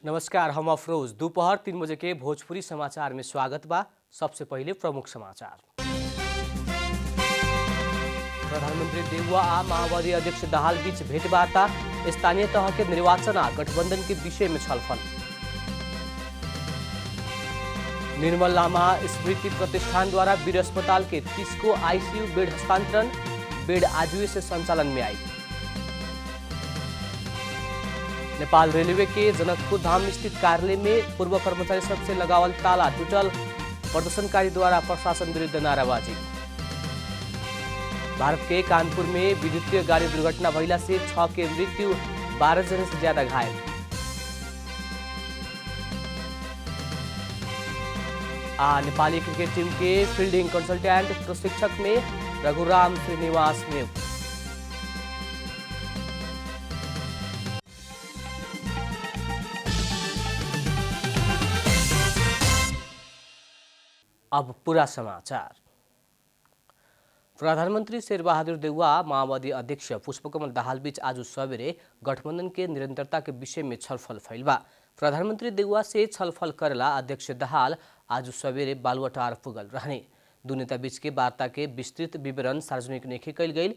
नमस्कार, हम अफरोज। दोपहर 3 बजे के भोजपुरी समाचार में स्वागत बा। सबसे पहले प्रमुख समाचार। प्रधानमंत्री देउवा आ माओवादी अध्यक्ष दाहाल बीच भेंटवार्ता, स्थानीय तह के निर्वाचन आ गठबंधन के विषय में छलफल। निर्मल लामा स्मृति प्रतिष्ठान द्वारा वीर अस्पताल के 30 को आईसीयू बेड हस्तांतरण, बेड आजुए से संचालन में आई। नेपाल रेलवे के जनकपुर धाम स्थित कार्यालय में पूर्व कर्मचारी सबसे लगावल ताला टूटल, प्रदर्शनकारी द्वारा प्रशासन विरुद्ध नाराबाजी। भारत के कानपुर में विद्युतीय गाड़ी दुर्घटना भइला से 6 के मृत्यु, 12 जने से ज्यादा घायल। नेपाली क्रिकेट टीम के फील्डिंग कंसल्टेंट प्रशिक्षक में रघुराम श्रीनिवास नियुक्त। अब पूरा समाचार। प्रधानमंत्री शेरबहादुर देउवा माओवादी अध्यक्ष पुष्पकमल दाहाल बीच आज सवेरे गठबंधन के निरंतरता के विषय में छलफल भइल बा। प्रधानमंत्री देउवा से छलफल करेला अध्यक्ष दाहाल आज सवेरे बालुवाटार पुगल रहने। दू नेता बीच के वार्ता के विस्तृत विवरण सार्वजनिक नहीं कल गई।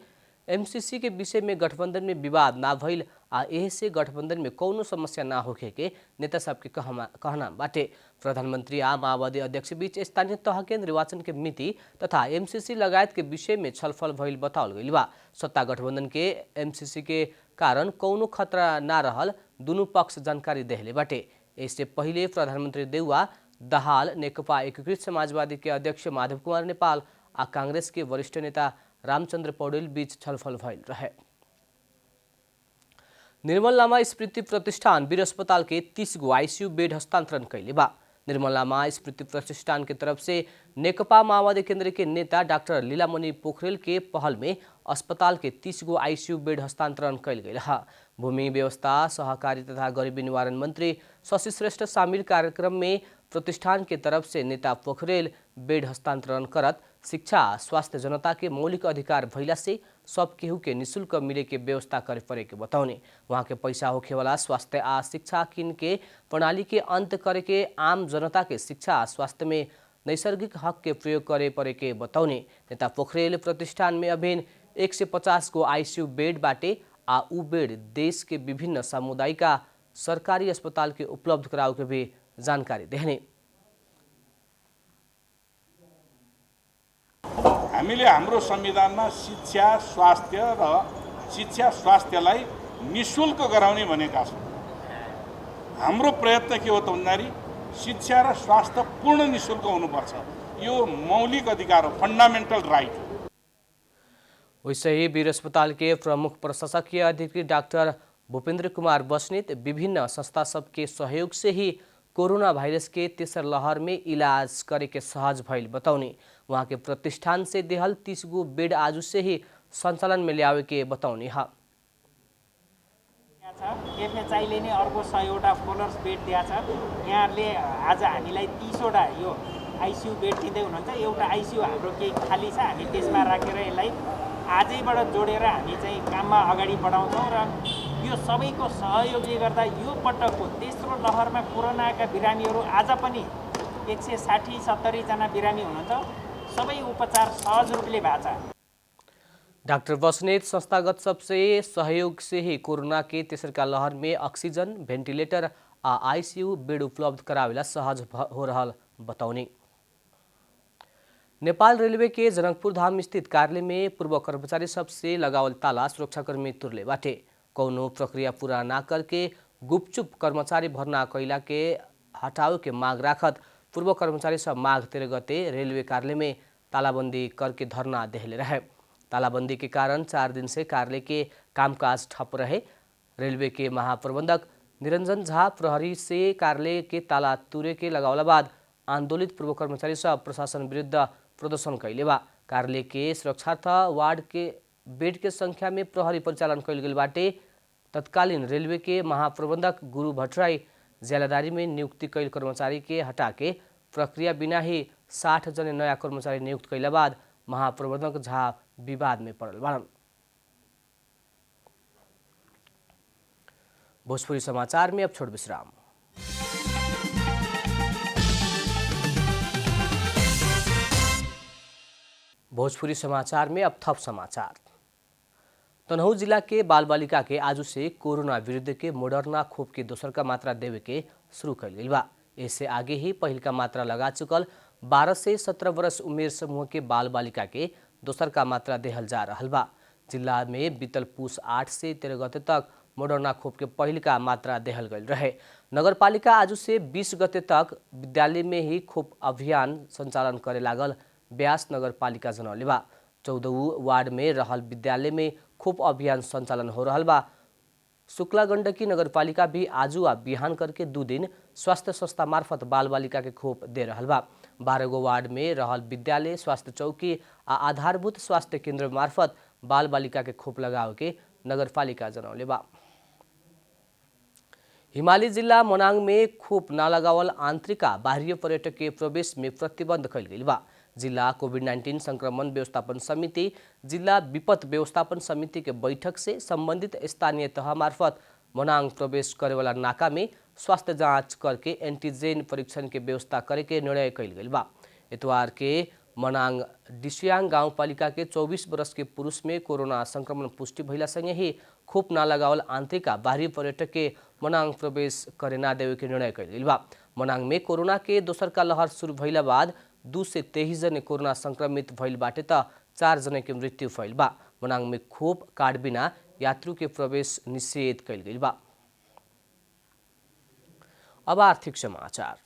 एमसीसी के विषय में गठबंधन में विवाद ना भइल आ एह से गठबंधन में कौनो समस्या ना होखे के नेता सबके कहना बाटे। प्रधानमंत्री आ माओवादी अध्यक्ष बीच स्थानीय तह के निर्वाचन के मिति तथा एमसीसी लगायत के विषय में छलफल भइल बताओल गइल बा। सत्ता गठबंधन के एमसीसी के कारण कौनो खतरा ना रहल दुनू पक्ष जानकारी देहले बाटे। इससे पहिले प्रधानमंत्री देउवा दाहाल नेकपा एकीकृत समाजवादी के अध्यक्ष माधव कुमार नेपाल आ कांग्रेस के वरिष्ठ नेता रामचंद्र पौडेल बीच छलफल भइल रहे। निर्मल लामा स्मृति प्रतिष्ठान वीर अस्पताल के 30 गो आईसीयू बेड हस्तांतरण कैले बा। निर्मल लामा स्मृति प्रतिष्ठान के तरफ से नेकपा माओवादी केंद्र के नेता डॉक्टर लीलामणि पोखरेल के पहल में अस्पताल के 30 गो आईसीयू बेड हस्तांतरण कैल गई रहा। भूमि व्यवस्था, सहकारी तथा गरीबी निवारण मंत्री शशि श्रेष्ठ शामिल कार्यक्रम में प्रतिष्ठान के तरफ से नेता पोखरेल बेड हस्तांतरण करत शिक्षा स्वास्थ्य जनता के मौलिक अधिकार भइला से सब केहू के निःशुल्क मिले के व्यवस्था करे पड़े के बताउने। वहाँ के पैसा होखे वाला स्वास्थ्य आ शिक्षा किन के प्रणाली के अंत करे के आम जनता के शिक्षा स्वास्थ्य में नैसर्गिक हक के प्रयोग करे पड़े के बताउने। नेता पोखरेल प्रतिष्ठान में अभिन 150 गो आईसीयू बेड बाटे आ उ बेड देश के विभिन्न सामुदायिक सरकारी अस्पताल के उपलब्ध कराओ के भी जानकारी देहने। हामीले हाम्रो संविधानमा शिक्षा स्वास्थ्यलाई निःशुल्क गराउने भनेका छौँ। हाम्रो प्रयत्न के हो त भन्दाखेरि शिक्षा र स्वास्थ्य पूर्ण निःशुल्क हुनुपर्छ। यो मौलिक अधिकार हो, फंडामेंटल राइट। वैसे ही वीर अस्पताल के प्रमुख प्रशासकीय अधिकारी डॉक्टर भूपेंद्र कुमार बस्नेत विभिन्न संस्था सबके सहयोग से ही कोरोना वायरस के तेसर लहर में इलाज करे के सहज भइल बताउने। वहाँ के प्रतिष्ठान से देहल 30 गो बेड आज से ही संचालन में ल्यावे के बताउने। एफएचआईले नै अर्को 100वटा फोलर्स बेड दिएको छ। यहाँहरूले आज हामीलाई 30वटा यो आईसीयू बेड दिँदै हुनुहुन्छ। एउटा आईसीयू हाम्रो केही खाली छ, हामी त्यसमा राखेर यसलाई आजैबाट जोडेर हामी चाहिँ काममा अगाडि बढाउँछौँ र यो सबैको सहयोगले गर्दा यो पटकको तेस्रो लहरमा कोरोनाका बिरामीहरू आज पनि 160-70 जना बिरामी हुनुहुन्छ। सबै उपचार सहज रूपले भएको छ। डॉक्टर बस्नेत संस्थागत सबसे सहयोग से ही कोरोना के तेसर का लहर में ऑक्सीजन, वेंटिलेटर आ आईसीयू बेड उपलब्ध करावेला सहज हो रहा बताउने। नेपाल रेलवे के जनकपुर धाम स्थित कार्यालय में पूर्व कर्मचारी सबसे लगावल ताला सुरक्षाकर्मी तुरले बाटे। कौनो प्रक्रिया पूरा ना करके गुपचुप कर्मचारी भर्ना कैला के हटावे के मांग राखत पूर्व कर्मचारी सब माघ 13 गते रेलवे कार्यालय में तालाबंदी करके धरना देहले रहे। तालाबंदी के कारण 4 दिन से कार्यालय के कामकाज ठप रहे। रेलवे के महाप्रबंधक निरंजन झा प्रहरी से कार्यालय के ताला तुरे के लगावला बाद आंदोलित पूर्व कर्मचारी सब प्रशासन विरुद्ध प्रदर्शन कैले बा। कार्यालय के सुरक्षार्थ वार्ड के बेड के संख्या में प्रहरी परिचालन कैल गेल बाटे। तत्कालीन रेलवे के महाप्रबंधक गुरु भट्टराई जिलादारी में नियुक्ति कैल कर्मचारी के हटा के प्रक्रिया बिना ही 60 जने नया कर्मचारी नियुक्त कैला बाद महाप्रबंधक झा विवाद में पड़ल बाड़न। भोजपुरी समाचार में अब छोट विश्राम। भोजपुरी समाचार में अब थप समाचार। तनहू जिला के बाल बालिका के आज से कोरोना विरुद्ध के मोडर्ना खोप के दोसर का मात्रा देवे के शुरू कर गई बा। इससे आगे ही पहल का मात्रा लगा चुकल 12 से 17 वर्ष उमेर समूह के बाल बालिका के दोसर का मात्रा देहल जा रहा बा। जिला में बीतल पुस 8 से 13 गते तक मोडर्ना खोप के पहल का मात्रा देहल गई रहे। नगरपालिका आज से 20 गते तक विद्यालय में ही खोप अभियान संचालन करे लागल ब्यास नगरपालिका जनौले बा। 14 वार्ड में रहल विद्यालय में खोप अभियान संचालन हो रहा बा। शुक्ला गंडकी नगरपालिका भी आज आ बिहान करके 2 दिन स्वास्थ्य संस्था मार्फत बाल बालिका के खोप दे रहा बा। 12 गो वार्ड में रहल विद्यालय, स्वास्थ्य चौकी आ आधारभूत स्वास्थ्य केंद्र मार्फत बाल बालिका के खोप लगाव के नगरपालिका जनौले बा। हिमाली जिला मनाङ में खोप न लगावल आंतरिका बाह्य पर्यटक के प्रवेश में प्रतिबंध कल गई बा। जिला कोभिड-19 संक्रमण व्यवस्थापन समिति, जिला विपद व्यवस्थापन समिति के बैठक से संबंधित स्थानीय तह मार्फत मनाङ प्रवेश करे वाला नाका में स्वास्थ्य जांच करके एंटीजन परीक्षण के व्यवस्था करे के निर्णय कल गई बा। इतवार के मनाङ डिसियाङ गाउँपालिका के 24 वर्ष के पुरुष में कोरोना संक्रमण पुष्टि भइला संगे ही खोप न लगावल आंतरिका बाह्य पर्यटक के मनाङ प्रवेश करे ना देवे के निर्णय कल गई बा। मनाङ में कोरोना के दोसर का लहर शुरू भइला बाद 2 से 23 जने कोरोना संक्रमित भइल बाटे त 4 जने के मृत्यु भइल बा। मनाङ में खोप कार्ड बिना यात्रु के प्रवेश निषेध कल गई बा। अब आर्थिक समाचार।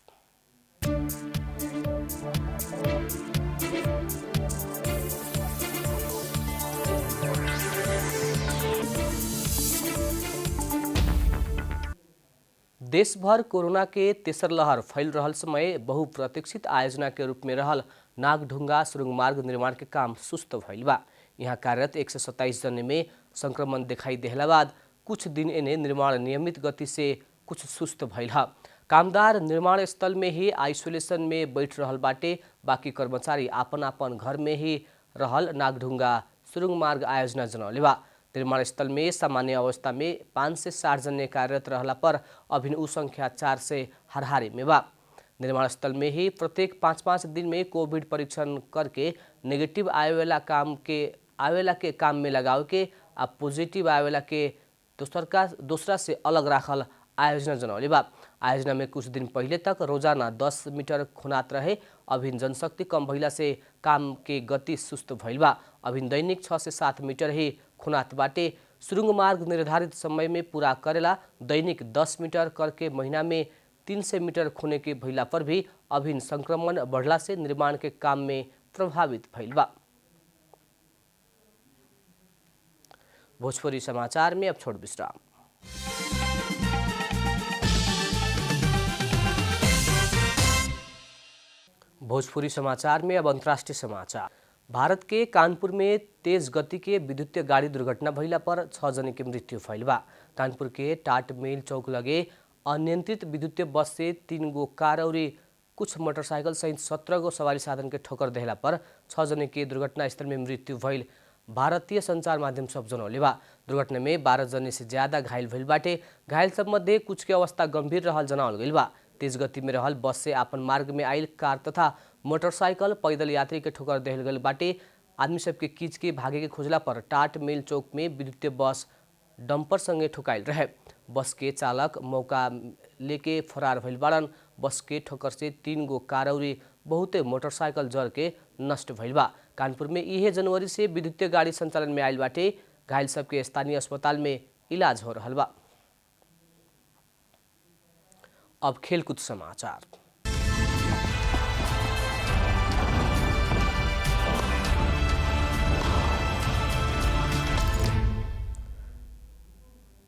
देशभर कोरोना के तेसर लहर फैल रहल समय बहुप्रतीक्षित आयोजना के रूप में रहल नागढुंगा सुरुंग मार्ग निर्माण के काम सुस्त भइल बा। यहाँ कार्यरत 127 जने में संक्रमण दिखाई देहला बाद कुछ दिन इन्हें निर्माण नियमित गति से कुछ सुस्त भइल है। कामदार निर्माण स्थल में ही आइसोलेशन में बैठ रहल बाटे। बाकी कर्मचारी आपन आपन घर में ही रहल नागढुंगा सुरुंग मार्ग आयोजना जनौले बा। निर्माण स्थल में सामान्य अवस्था में 5 से 60 जने कार्यरत रहला पर अभिन उ संख्या 4 से हाराहारी में बा। निर्माण स्थल में ही प्रत्येक 5-5 दिन में कोविड परीक्षण करके नेगेटिव आवेला के काम में लगाव के आ पॉजिटिव आवेला के दूसरा से अलग राखल आयोजना जनौले बा। आयोजना में कुछ दिन पहले तक रोजाना 10 मीटर खुनात रहे। अभिन जनशक्ति कम भइला से काम के गति सुस्त भइल बा। अभिन दैनिक 6 से 7 मीटर ही खुनात बाटे। सुरुंग मार्ग निर्धारित समय में पूरा करेला दैनिक 10 मीटर करके महीना में 300 मीटर खुने के भइला पर भी अभिन संक्रमण बढ़ला से निर्माण के काम में प्रभावित भइल बा। भोजपुरी समाचार में अब छोट विश्राम। भोजपुरी समाचार में अब अंतर्राष्ट्रीय समाचार। भारत के कानपुर में तेज गति के विद्युतीय गाड़ी दुर्घटना भइला पर 6 जने की मृत्यु भइल बा। कानपुर के टाट मेल चौक लगे अनियंत्रित विद्युतीय बस से 3 गो कार और कुछ मोटरसाइकिल सहित 17 गो सवारी साधन के ठोकर देहला पर 6 जने के दुर्घटना स्थल में मृत्यु भइल भारतीय संचार माध्यम सब जनौले बा। दुर्घटना में 12 जने से ज्यादा घायल भइल बाटे। घायल सब मध्ये कुछ के अवस्था गंभीर रहल जनावल गइल बा। तेज गति में रहल बस से आपन मार्ग में आयल कार तथा मोटरसाइकिल पैदल यात्री के ठोकर देहल गइल बाटे। आदमी सबके खींच के भागे के खोजला पर टाट मेल चौक में विद्युतीय बस डंपर संगे ठोकाइल रहे। बस के चालक मौका लेके फरार भइल बाड़न। बस के ठोकर से 3 गो कार और बहुते मोटरसाइकिल जर के नष्ट भइल बा। कानपुर में इहे जनवरी से विद्युतीय गाड़ी संचालन में आयल बाटे। घायल सबके स्थानीय अस्पताल में इलाज हो रहल बा। अब खेलकूद समाचार।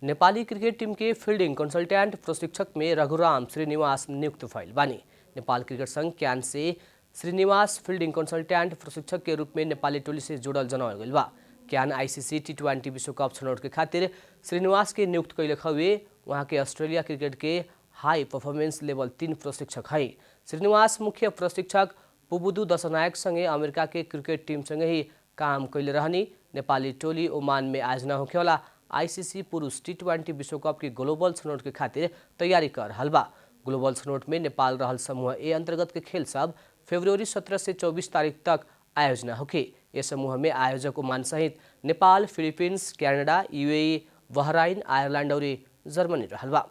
नेपाली क्रिकेट टीम के फील्डिंग कंसल्टेंट प्रशिक्षक में रघुराम श्रीनिवास नियुक्त भइल बानी। नेपाल क्रिकेट संघ क्यान से श्रीनिवास फील्डिंग कंसल्टेंट प्रशिक्षक के रूप में नेपाली टोली से जुड़ल जनावल गइल बा। क्यान आईसीसी टी20 विश्व कप छनौट के खातिर श्रीनिवास के नियुक्त कैले हुए वहाँ के ऑस्ट्रेलिया क्रिकेट के हाई परफॉर्मेंस लेवल 3 प्रशिक्षक है। श्रीनिवास मुख्य प्रशिक्षक पुबुदु दशनायक संगे अमेरिका के क्रिकेट टीम संगे ही काम कैले रहनी। नेपाली टोली ओमान में आयोजना होखेवाला आईसीसी पुरुष टी20 विश्व कप की ग्लोबल छनौट के खातिर तैयारी कर रहल बा। ग्लोबल छनौट में नेपाल रहल समूह ए अंतर्गत के खेल सब फरवरी 17 से 24 तारीख तक आयोजना होखे। यस समूह में आयोजक ओमान सहित Nepal, Philippines, Canada, UAE, Bahrain, Ireland और जर्मनी रहल बा।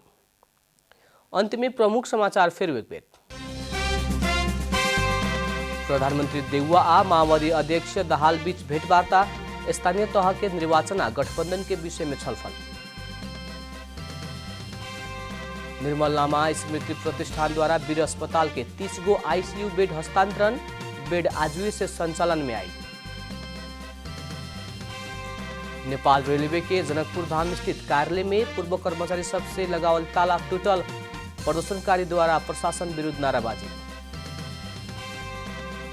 अंत में प्रमुख समाचार फिर एक बेर। प्रधानमंत्री देउवा आ माओवादी अध्यक्ष दाहाल बीच भेंटवार्ता, स्थानीय तह के निर्वाचन आ गठबंधन के विषय में छलफल। निर्मल लामा स्मृति प्रतिष्ठान द्वारा वीर अस्पताल के 30 गो आईसीयू बेड हस्तांतरण, बेड आजुए से संचालन में आई। नेपाल रेलवे के जनकपुर धाम स्थित कार्यालय में पूर्व कर्मचारी सबसे लगावल ताला टूटल, प्रदर्शनकारी द्वारा प्रशासन विरुद्ध नाराबाजी।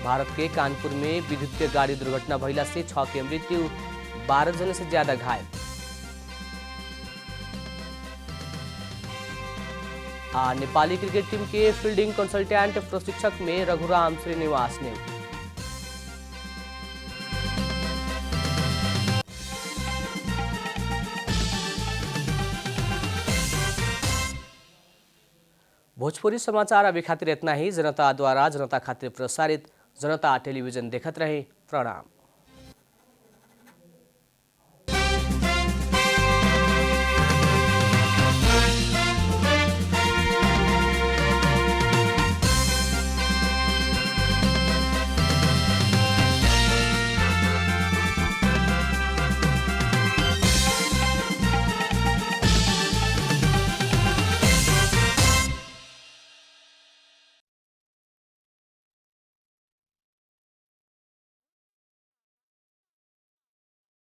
भारत के कानपुर में विद्युतीय गाड़ी दुर्घटना भइला से 6 के मृत्यु, 12 जन से ज्यादा घायल। नेपाली क्रिकेट टीम के फील्डिंग कंसल्टेंट प्रशिक्षक में रघुराम श्रीनिवास ने। भोजपुरी समाचार अभी खातिर इतना ही। जनता द्वारा जनता खातिर प्रसारित जनता टेलीविजन देखत रहे। प्रणाम।